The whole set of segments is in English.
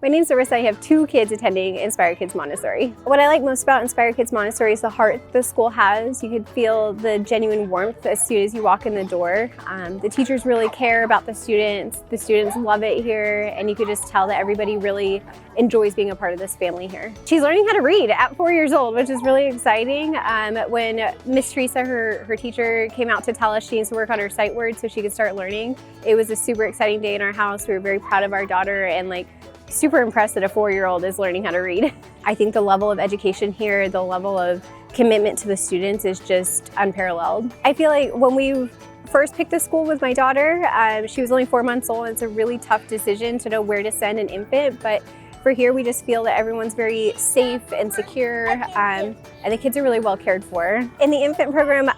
My name's Arissa. I have 2 kids attending Inspire Kids Montessori. What I like most about Inspire Kids Montessori is the heart the school has. You could feel the genuine warmth as soon as you walk in the door. The teachers really care about the students love it here, and you could just tell that everybody really enjoys being a part of this family here. She's learning how to read at 4 years old, which is really exciting. When Miss Teresa, her teacher, came out to tell us she needs to work on her sight words so she could start learning, it was a super exciting day in our house. We were very proud of our daughter and super impressed that a 4-year-old is learning how to read. I think the level of education here, the level of commitment to the students is just unparalleled. I feel like when we first picked the school with my daughter, she was only 4 months old. It's a really tough decision to know where to send an infant, but for here we just feel that everyone's very safe and secure, and the kids are really well cared for. In the infant program,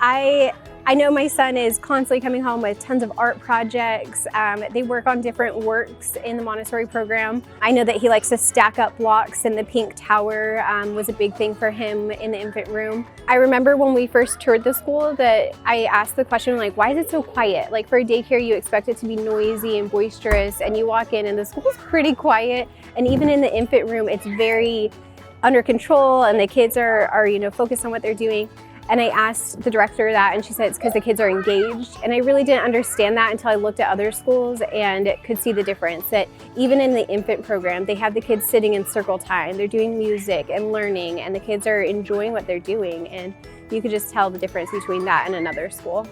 I know my son is constantly coming home with tons of art projects. They work on different works in the Montessori program. I know that he likes to stack up blocks, and the pink tower was a big thing for him in the infant room. I remember when we first toured the school that I asked the question, why is it so quiet? For a daycare, you expect it to be noisy and boisterous, and you walk in and the school's pretty quiet. And even in the infant room, it's very under control, and the kids are focused on what they're doing. And I asked the director that, and she said it's because the kids are engaged. And I really didn't understand that until I looked at other schools and could see the difference, that even in the infant program, they have the kids sitting in circle time. They're doing music and learning, and the kids are enjoying what they're doing. And you could just tell the difference between that and another school.